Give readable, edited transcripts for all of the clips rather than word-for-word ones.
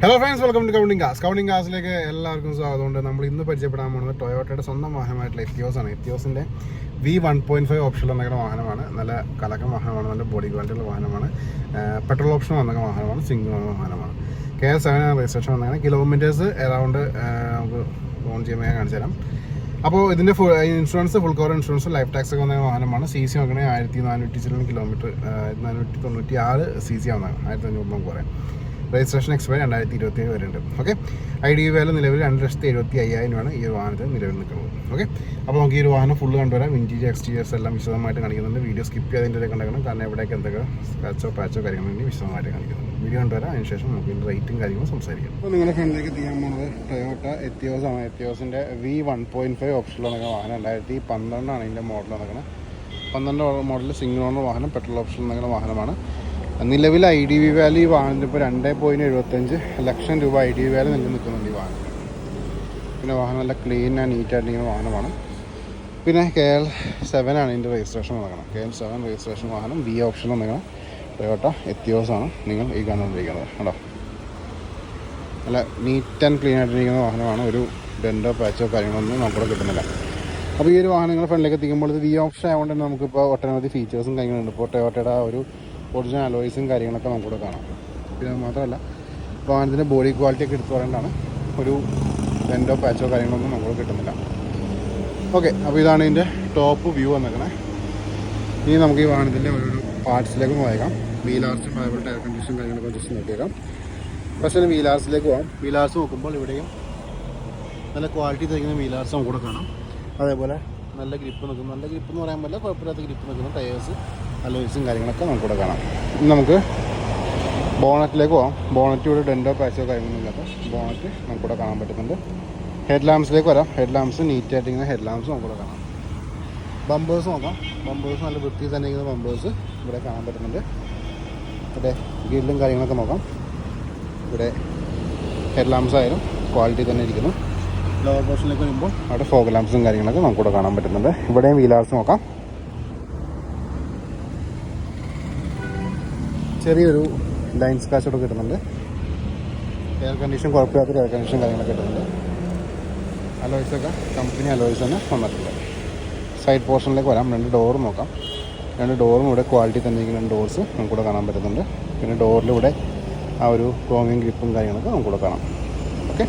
Hello friends, welcome to counting കാസിലേക്ക് എല്ലാവർക്കും സ്വാഗതമുണ്ട്. നമ്മൾ ഇന്ന് പരിചയപ്പെടാൻ പോകുന്നത് ടൊയോട്ടയുടെ സ്വന്തം വാഹനമായിട്ടുള്ള എത്തിയോസാണ്. എത്തിയോസിൻ്റെ V1.5 ഓപ്ഷൻ വന്നിരിക്കുന്ന വാഹനമാണ്. നല്ല കലക്കം വാഹനമാണ്, നല്ല ബോഡി ക്വാളിറ്റിയുള്ള വാഹനമാണ്. പെട്രോൾ ഓപ്ഷൻ വന്നിരിക്കുന്ന വാഹനമാണ്, സിംഗിൾ വന്ന വാഹനമാണ്. KL7 രജിസ്ട്രേഷൻ വന്നിരിക്കുന്ന കിലോമീറ്റേഴ്സ് അറൗണ്ട് നമുക്ക് ഓൺ ചെയ്യുമ്പോൾ ഞാൻ കാണിച്ചു തരാം. അപ്പോൾ ഇതിൻ്റെ insurance full cover insurance life tax ഒക്കെ വന്ന വാഹനമാണ്. CC നോക്കണേ 1400 കിലോമീറ്റർ, 496 CC ആവുന്നതാണ്, 1500 നമുക്ക് പറയാം. രജിസ്ട്രേഷൻ എക്സ്പയർ 2027 വരെ ഉണ്ട്. ഓക്കെ, ID വാല്യൂ നിലവിൽ 2,75,000 രൂപയാണ് ഈ ഒരു വാഹനത്തിൽ നിലവിൽ നിൽക്കുന്നത്. ഓക്കെ, അപ്പോൾ നമുക്ക് ഈ ഒരു വാഹനം ഫുള്ള് കണ്ടുവരാം. ഇൻറ്റീരിയർ എക്സ്റ്റീരിയേഴ്സ് എല്ലാം വിശദമായിട്ട് കാണിക്കുന്നുണ്ട്. വീഡിയോ സ്കിപ്പ് ചെയ്തതിൻ്റെ കണ്ടേക്കണം, കാരണം എവിടെയൊക്കെ എന്തൊക്കെ സ്ക്രാച്ചോ പാച്ചോ കാര്യങ്ങൾ വിശദമായിട്ട് കാണിക്കുന്നുണ്ട്. വീഡിയോ കണ്ടുവരാം, അതിനുശേഷം നമുക്ക് ഇതിൻ്റെ റേറ്റും കാര്യങ്ങളും സംസാരിക്കാം. അപ്പോൾ നിങ്ങളുടെ ഫ്രണ്ടിലേക്ക് ചെയ്യാൻ പോകുന്നത് ടൊയോട്ട എത്തിയോസ് ആണ്. എത്തിയോസിൻ്റെ V1.5 ഓപ്ഷനിൽ നടക്കുന്ന വാഹനം 2012 ഇതിൻ്റെ മോഡൽ നടക്കുന്നത്. 12 മോഡൽ സിംഗിൾ ഓണർ വാഹനം, പെട്രോൾ ഓപ്ഷൻ നടക്കുന്ന വാഹനമാണ്. നിലവിൽ IDV വാല്യൂ ഈ വാഹനത്തിൽ ഇപ്പോൾ 2.75 ലക്ഷം രൂപ IDV വാല്യൂ നിങ്ങൾക്ക് നിൽക്കുന്നുണ്ട് ഈ വാഹനം. പിന്നെ വാഹനം നല്ല ക്ലീൻ ആൻഡ് നീറ്റായിട്ടിരിക്കുന്ന വാഹനമാണ്. പിന്നെ KL7 ആണ് ഇതിൻ്റെ രജിസ്ട്രേഷൻ നടക്കുന്നത്. KL7 രജിസ്ട്രേഷൻ വാഹനം, B ഓപ്ഷൻ നടക്കുന്ന ടൊയോട്ട എത്തിയോസ് ആണ് നിങ്ങൾ ഈ കണ്ടുകൊണ്ടിരിക്കുന്നത്. കേട്ടോ, നല്ല നീറ്റ് ആൻഡ് ക്ലീൻ ആയിട്ടിരിക്കുന്ന വാഹനമാണ്. ഒരു ഡെൻഡോ പാച്ചോ കാര്യങ്ങളൊന്നും നമുക്കിവിടെ കിട്ടുന്നില്ല. അപ്പോൾ ഈ ഒരു വാഹനങ്ങൾ ഫ്രണ്ടിലേക്ക് എത്തിക്കുമ്പോൾ ഇത് V ഓപ്ഷൻ ആയതുകൊണ്ട് തന്നെ നമുക്കിപ്പോൾ ഒട്ടനവധി ഫീച്ചേഴ്സും കാര്യങ്ങളുണ്ട്. ഇപ്പോൾ ടൊയോട്ടയുടെ ഒരു ഒറിജിനൽ അലോയ്സും കാര്യങ്ങളൊക്കെ നമുക്കിവിടെ കാണാം. പിന്നെ മാത്രമല്ല വാഹനത്തിൻ്റെ ബോഡി ക്വാളിറ്റി ഒക്കെ എടുത്തു പറയേണ്ടതാണ്. ഒരു ബെൻഡോ പാച്ചോ കാര്യങ്ങളൊന്നും നമുക്ക് കിട്ടുന്നില്ല. ഓക്കെ, അപ്പോൾ ഇതാണ് ഇതിൻ്റെ ടോപ്പ് വ്യൂ വന്നിരിക്കണേ. ഇനി നമുക്ക് ഈ വാഹനത്തിൻ്റെ ഒരു പാർട്സിലേക്ക് പോയേക്കാം. വീലാർസും അതേപോലെ ടയർ കണ്ടീഷൻ കാര്യങ്ങളൊക്കെ ജസ്റ്റ് നോക്കിയേക്കാം. ഫസ്റ്റ് വീലാർസിലേക്ക് പോകാം. വീലാർസ് നോക്കുമ്പോൾ ഇവിടെയും നല്ല ക്വാളിറ്റി തയ്ക്കുന്ന വീലാർസ് നമുക്കിവിടെ കാണാം. അതേപോലെ നല്ല ഗ്രിപ്പ് നിൽക്കുന്നു, നല്ല ഗ്രിപ്പ് എന്ന് പറയാൻ പറ്റില്ല, കുഴപ്പമില്ലാത്ത ഗ്രിപ്പ് നിൽക്കുന്ന ടയേഴ്സ്, അലോയ്സും കാര്യങ്ങളൊക്കെ നമുക്കിവിടെ കാണാം. ഇനി നമുക്ക് ബോണറ്റിലേക്ക് പോകാം. ബോണറ്റ് ഇവിടെ ഡെൻഡോ പാച്ചോ കാര്യങ്ങളൊന്നും ഇല്ലാത്ത ബോണറ്റ് നമുക്കിവിടെ കാണാൻ പറ്റുന്നുണ്ട്. ഹെഡ് ലാംപ്സിലേക്ക് വരാം. ഹെഡ് ലാംപ്സ് നീറ്റായിട്ടിരിക്കുന്ന ഹെഡ് ലാംപ്സ് നമുക്കിവിടെ കാണാം. ബമ്പേഴ്സ് നോക്കാം. ബമ്പേഴ്സ് നല്ല വൃത്തിയിൽ തന്നെ ഇരിക്കുന്ന ബമ്പേഴ്സ് ഇവിടെ കാണാൻ പറ്റുന്നുണ്ട്. ഇവിടെ ഗ്രില്ലും കാര്യങ്ങളൊക്കെ നോക്കാം. ഇവിടെ ഹെഡ് ലാംപ്സ് ആയാലും ക്വാളിറ്റി തന്നെ ഇരിക്കുന്നു. ലോവർ പോർഷനിലേക്ക് വരുമ്പോൾ അവിടെ ഫോഗ് ലാംപ്സും കാര്യങ്ങളൊക്കെ നമുക്കിവിടെ കാണാൻ പറ്റുന്നുണ്ട്. ഇവിടെയും വീലാർസ് നോക്കാം. ചെറിയൊരു ലൈൻ സ്ക്രാച്ചോടെ കിട്ടുന്നുണ്ട്. എയർ കണ്ടീഷൻ കുഴപ്പമില്ലാത്തൊരു എയർ കണ്ടീഷൻ കാര്യങ്ങളൊക്കെ കിട്ടുന്നുണ്ട്. അലോയ്സൊക്കെ കമ്പനി അലോയ്സ് തന്നെ വന്നിട്ടുണ്ട്. സൈഡ് പോർഷനിലേക്ക് വരാം. 2 ഡോറും നോക്കാം. 2 ഡോറും ഇവിടെ ക്വാളിറ്റി തന്നെ ഇരിക്കുന്ന ഡോർസ് നമുക്കിവിടെ കാണാൻ പറ്റുന്നുണ്ട്. പിന്നെ ഡോറിലിവിടെ ആ ഒരു ക്രോമിയം ഗ്രിപ്പും കാര്യങ്ങളൊക്കെ നമുക്കിവിടെ കാണാം. ഓക്കെ,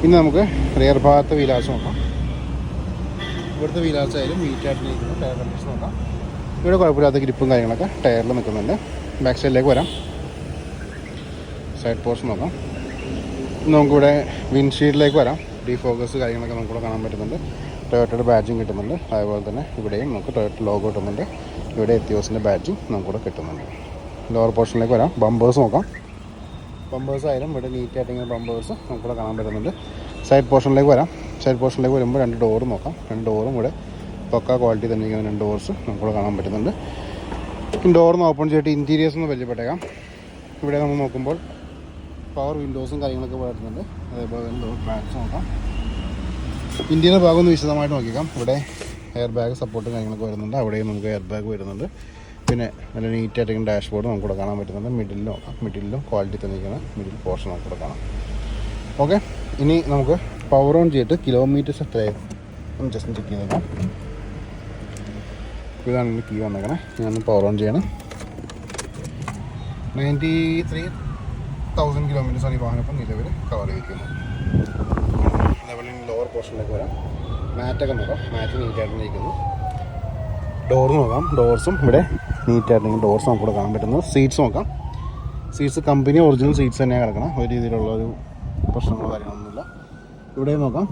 ഇനി നമുക്ക് റിയർ ഭാഗത്തെ വീലാർസ് നോക്കാം. ഇവിടുത്തെ വീലാർസ് ആയാലും നീറ്റായിട്ടിരിക്കുന്ന ടയർ കണ്ടീഷൻ നോക്കാം. ഇവിടെ കുഴപ്പമില്ലാത്ത ഗ്രിപ്പും കാര്യങ്ങളൊക്കെ ടയറിൽ നിൽക്കുന്നുണ്ട്. ബാക്ക് സൈഡിലേക്ക് വരാം. സൈഡ് പോർഷൻ നോക്കാം. നമുക്കിവിടെ വിൻഷീൽഡിലേക്ക് വരാം. ഡീഫോക്കസ് കാര്യങ്ങളൊക്കെ നമുക്കിവിടെ കാണാൻ പറ്റുന്നുണ്ട്. ടൊയോട്ടയുടെ ബാഡ്ജിങ് കിട്ടുന്നുണ്ട്. അതേപോലെ തന്നെ ഇവിടെയും നമുക്ക് ടൊയോട്ട ലോഗോ കിട്ടുന്നുണ്ട്. ഇവിടെ എത്തിയോസിൻ്റെ ബാഡ്ജിങ് നമുക്കിവിടെ കിട്ടുന്നുണ്ട്. ലോവർ പോർഷനിലേക്ക് വരാം. ബമ്പേഴ്സ് നോക്കാം. ബമ്പേഴ്സ് ആയാലും ഇവിടെ നീറ്റായിട്ടിങ്ങനെ ബമ്പേഴ്സ് നമുക്കിവിടെ കാണാൻ പറ്റുന്നുണ്ട്. സൈഡ് പോർഷനിലേക്ക് വരാം. സൈഡ് പോർഷനിലേക്ക് വരുമ്പോൾ 2 ഡോറ് നോക്കാം. 2 ഡോറും ഇവിടെ പക്ക ക്വാളിറ്റി തന്നെ ഇരിക്കുന്ന 2 ഡോർസ് നമുക്കിവിടെ കാണാൻ പറ്റുന്നുണ്ട്. ഡോറിന് ഓപ്പൺ ചെയ്തിട്ട് ഇൻറ്റീരിയേഴ്സ് ഒന്ന് പരിചയപ്പെട്ടേക്കാം. ഇവിടെ നമ്മൾ നോക്കുമ്പോൾ പവർ വിൻഡോസും കാര്യങ്ങളൊക്കെ വരുന്നുണ്ട്. അതേപോലെ ഡോർ ബാഗ്സ് നോക്കാം. ഇൻറ്റീരിയർ ഭാഗം ഒന്ന് വിശദമായിട്ട് നോക്കിക്കാം. ഇവിടെ എയർ ബാഗ് സപ്പോർട്ടും കാര്യങ്ങളൊക്കെ വരുന്നുണ്ട്. അവിടെയും നമുക്ക് എയർ ബാഗ് വരുന്നുണ്ട്. പിന്നെ നല്ല നീറ്റായിട്ടിരിക്കുന്ന ഡാഷ്ബോർഡ് നമുക്കിവിടെ കാണാൻ പറ്റുന്നുണ്ട്. മിഡിലും നോക്കാം. മിഡിലും ക്വാളിറ്റി തന്നിരിക്കുന്ന മിഡിൽ പോർഷൻ നമുക്കിവിടെ കാണാം. ഓക്കെ, ഇനി നമുക്ക് പവർ ഓൺ ചെയ്തിട്ട് കിലോമീറ്റേഴ്സ് എത്രയായി ഒന്ന് ജസ്റ്റ് ചെക്ക് ചെയ്തേക്കാം. ഇതാണ് ഇതിൻ്റെ കീ വന്നേക്കണേ. ഞാൻ പവർ ഓൺ ചെയ്യണം. 93,000 കിലോമീറ്റേഴ്സാണ് ഈ വാഹനം ഇപ്പം നിലവിൽ കവർ ചെയ്തിരിക്കുന്നത്. അതേപോലെ ലോവർ പോർഷനിലേക്ക് വരാം. മാറ്റൊക്കെ നോക്കാം. മാറ്റ് നീറ്റായിട്ടിരിക്കുന്നു. ഡോർ നോക്കാം. ഡോർസും ഇവിടെ നീറ്റായിട്ടിരിക്കുന്ന ഡോർസ് നമുക്കിവിടെ കാണാൻ പറ്റുന്നു. സീറ്റ്സ് നോക്കാം. സീറ്റ്സ് കമ്പനി ഒറിജിനൽ സീറ്റ്സ് തന്നെയാണ് കിടക്കണം. ഒരു രീതിയിലുള്ളൊരു പ്രശ്നങ്ങളോ കാര്യങ്ങളൊന്നുമില്ല. ഇവിടെ നോക്കാം.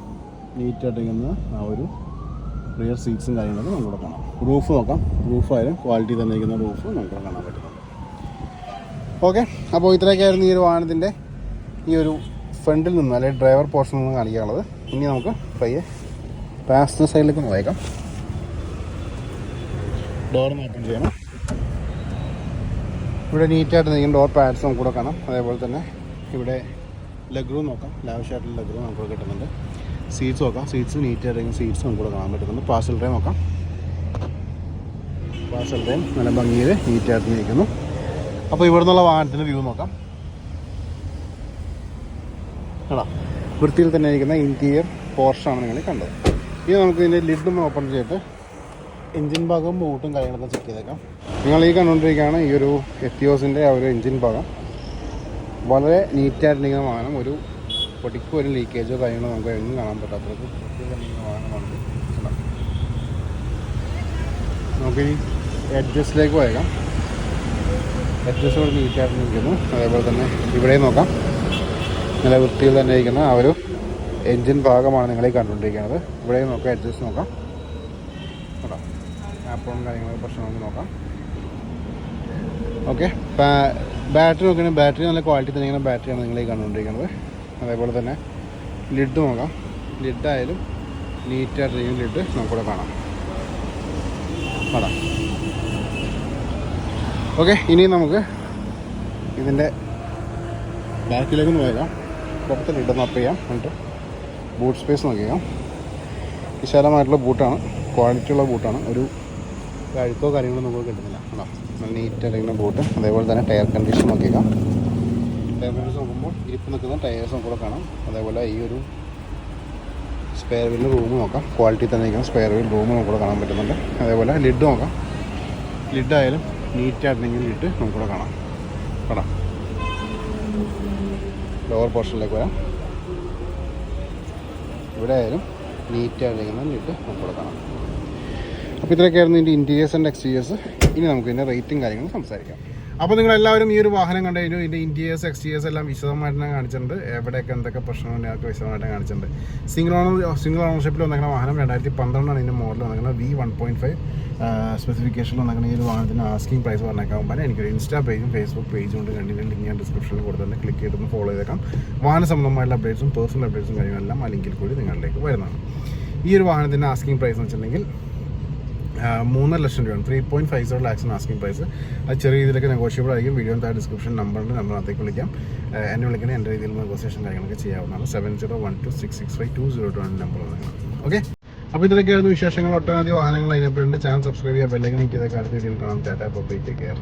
നീറ്റായിട്ടിരിക്കുന്ന ആ ഒരു റിയർ സീറ്റ്സും കാര്യങ്ങളൊക്കെ നമുക്കിവിടെ കാണാം. റൂഫ് നോക്കാം. റൂഫായാലും ക്വാളിറ്റി തന്നെ ഇരിക്കുന്ന റൂഫ് നമുക്കിവിടെ കാണാൻ പറ്റുന്നു. ഓക്കെ, അപ്പോൾ ഇത്രയൊക്കെയായിരുന്നു ഈ ഒരു വാഹനത്തിൻ്റെ ഈ ഒരു ഫ്രണ്ടിൽ നിന്ന് അല്ലെങ്കിൽ ഡ്രൈവർ പോർഷനിൽ നിന്ന് കാണിക്കാനുള്ളത്. ഇനി നമുക്ക് പയ്യെ പാസഞ്ചർ സൈഡിലേക്ക് നോക്കാം. ഡോർ ഓപ്പൺ ചെയ്യണം. ഇവിടെ നീറ്റായിട്ട് നിൽക്കുന്ന ഡോർ പാഡ്സ് നമുക്കിവിടെ കാണാം. അതേപോലെ തന്നെ ഇവിടെ ലെഗ് റൂം നോക്കാം. ലാവിഷായിട്ടുള്ള ലെഗ് റൂം നമുക്കിവിടെ കിട്ടുന്നുണ്ട്. സീറ്റ്സ് നോക്കാം. സീറ്റ്സ് നീറ്റായിട്ടിരിക്കുന്ന സീറ്റ്സ് നമുക്കിവിടെ കാണാൻ പറ്റുന്നുണ്ട്. പാർസൽ ട്രേ നോക്കാം. പാർസൽ ട്രേ നല്ല ഭംഗിയിൽ നീറ്റായിട്ട് നിൽക്കുന്നു. അപ്പോൾ ഇവിടെ നിന്നുള്ള വാഹനത്തിൻ്റെ വ്യൂ നോക്കാം. കേട്ടോ. വൃത്തിയിൽ തന്നെ ഇരിക്കുന്ന ഇൻറ്റീരിയർ പോർഷനാണ് നിങ്ങൾ കണ്ടത്. ഇനി നമുക്ക് ഇതിൻ്റെ ലിഡും ഓപ്പൺ ചെയ്തിട്ട് എൻജിൻ ഭാഗവും ബൂട്ടും കാര്യങ്ങളൊക്കെ ചെക്ക് ചെയ്തേക്കാം. നിങ്ങൾ ഈ കണ്ടുകൊണ്ടിരിക്കുകയാണ് ഈ ഒരു എത്തിയോസിൻ്റെ ആ ഒരു എൻജിൻ ഭാഗം. വളരെ നീറ്റായിട്ടിരിക്കുന്ന വാഹനം. ഒരു പൊടിക്കും ഒരു ലീക്കേജോ കാര്യങ്ങളോ നമുക്ക് എങ്ങും കാണാൻ പറ്റാത്തത് വാഹനമാണ്. നമുക്കിനി എഡ്ജസ്റ്റിലേക്ക് പോയേക്കാം. എഡ്ജസ്റ്റ് കൂടി നീറ്റായിട്ട് നിൽക്കുന്നു. അതേപോലെ തന്നെ ഇവിടെ നോക്കാം, നല്ല വൃത്തിയിൽ തന്നെ ഇരിക്കുന്ന ആ ഒരു എൻജിൻ ഭാഗമാണ് നിങ്ങളീ കണ്ടുകൊണ്ടിരിക്കുന്നത്. ഇവിടെ നോക്കാം, എഡ്ജസ്റ്റ് നോക്കാം കേട്ടോ. ആപ്പും കാര്യങ്ങളൊക്കെ പ്രശ്നമൊക്കെ നോക്കാം. ഓക്കെ, ബാറ്ററി നോക്കുകയാണെങ്കിൽ ബാറ്ററി നല്ല ക്വാളിറ്റി തന്നെ ഇരിക്കുന്ന ബാറ്ററിയാണ് നിങ്ങളീ കണ്ടുകൊണ്ടിരിക്കുന്നത്. അതേപോലെ തന്നെ ലിഡ് നോക്കാം. ലിഡായാലും നീറ്റായിട്ടിരിക്കുന്ന ലിഡ് നമുക്കിവിടെ കാണാം. ഓക്കെ, ഇനി നമുക്ക് ഇതിൻ്റെ ബാക്കിലേക്ക് നോക്കാം. പുറത്ത് ലിഡൊന്ന് അപ്പ് ചെയ്യാം. എന്നിട്ട് ബൂട്ട് സ്പേസ് നോക്കിയാൽ വിശാലമായിട്ടുള്ള ബൂട്ടാണ്, ക്വാളിറ്റിയുള്ള ബൂട്ടാണ്. ഒരു അഴുക്കോ കാര്യങ്ങളോ നമുക്ക് കിട്ടുന്നില്ല കേട്ടോ. നല്ല നീറ്റായിരിക്കുന്ന ബൂട്ട്. അതേപോലെ തന്നെ ടയർ കണ്ടീഷൻ നോക്കിയേക്കാം. ടയർ കണ്ടീഷൻ നോക്കുമ്പോൾ ഇരിപ്പ് നിൽക്കുന്ന ടയേഴ്സ് നമുക്കിവിടെ കാണാം. അതേപോലെ ഈ ഒരു സ്പെയർ വീലിൻ്റെ റൂം നോക്കാം. ക്വാളിറ്റി തന്നെ ഇരിക്കുന്ന സ്പെയർ വീൽ റൂം നമുക്കിവിടെ കാണാൻ പറ്റുന്നുണ്ട്. അതേപോലെ ലിഡ് നോക്കാം. ലിഡായാലും നീറ്റായിട്ടുണ്ടെങ്കിൽ ലിഡ് നമുക്കിവിടെ കാണാം. ലോവർ പോർഷനിലേക്ക് വരാം. ഇവിടെ ആയാലും നീറ്റായിട്ടിരിക്കുന്ന ലിഡ് നമുക്കിവിടെ കാണാം. അപ്പോൾ ഇത്രയൊക്കെയായിരുന്നു ഇതിൻ്റെ ഇൻറ്റീരിയേഴ്സ് ആൻഡ് എക്സ്റ്റീരിയേഴ്സ്. ഇനി നമുക്ക് ഇതിൻ്റെ റേറ്റും കാര്യങ്ങളും സംസാരിക്കാം. അപ്പോൾ നിങ്ങളെല്ലാവരും ഈ ഒരു വാഹനം കണ്ടു. ഇതിൻ്റെ ഇൻറ്റീരിയേഴ്സ് എക്സ്റ്റീരിയേഴ്സ് എല്ലാം വിശദമായിട്ട് ഞാൻ കാണിച്ചിട്ടുണ്ട്. എവിടെയൊക്കെ എന്തൊക്കെ പ്രശ്നമുണ്ട് ഞങ്ങൾക്ക് വിശദമായിട്ട് കാണിച്ചിട്ടുണ്ട്. സിംഗിൾ ഓണർഷിപ്പിൽ വന്നിരിക്കുന്ന വാഹനം 2012 ഇതിൻ്റെ മോഡൽ വന്നിരിക്കുന്നത് V1.5 സ്പെസിഫിക്കേഷനിൽ വന്നിരിക്കുന്ന ഈ ഒരു വാഹനത്തിൻ്റെ ആസ്കിംഗ് പ്രൈസ് പറഞ്ഞേക്കാകുമ്പോൾ എനിക്കൊരു ഇൻസ്റ്റാ പേജും ഫേസ്ബുക്ക് പേജും ഉണ്ട്. രണ്ടിൻ്റെ ലിങ്ക് ഞാൻ ഡിസ്ക്രിപ്ഷനിൽ കൊടുത്തിട്ടുണ്ട്. ക്ലിക്ക് ചെയ്തൊന്ന് ഫോളോ ചെയ്തേക്കാം. വാഹന സംബന്ധമായിട്ടുള്ള അപ്ഡേറ്റ്സും പേഴ്സണൽ അപ്ഡേറ്റ്സും കാര്യങ്ങളെല്ലാം ആ ലിങ്കിൽ കൂടി നിങ്ങളിലേക്ക് വരുന്നതാണ്. ഈ ഒരു വാഹനത്തിൻ്റെ ആസ്കിംഗ് പ്രൈസ് എന്ന് വെച്ചിട്ടുണ്ടെങ്കിൽ 3.5 ലക്ഷം രൂപയാണ്. 3.50 lakhs ആസ്കിംഗ് പ്രൈസ്. അത് ചെറിയ രീതിയിലൊക്കെ നെഗോഷ്യബിൾ ആയിരിക്കും. വീഡിയോ താഴെ ഡിസ്ക്രിപ്ഷൻ നമ്പറിനകത്തേക്ക് വിളിക്കാം. എന്നെ വിളിക്കണേ എൻ്റെ രീതിയിൽ നെഗോസിയേഷൻ കാര്യങ്ങളൊക്കെ ചെയ്യാവുന്നതാണ്. 7012665202 നമ്പർ വന്നിരിക്കുന്നത്. ഓക്കെ, അപ്പോൾ ഇതിലൊക്കെയായിരുന്നു വിശേഷങ്ങൾ. ഒട്ടനവധി വാഹനങ്ങൾ അതിനെപ്പോഴുണ്ട്. ചാനൽ സബ്സ്ക്രൈബ് ചെയ്യുക, ബെല്ലൈക്കൻ ക്ലിക്ക് ചെയ്ത അടുത്ത വീഡിയോയിൽ കാണാം. Tata, bye, take care.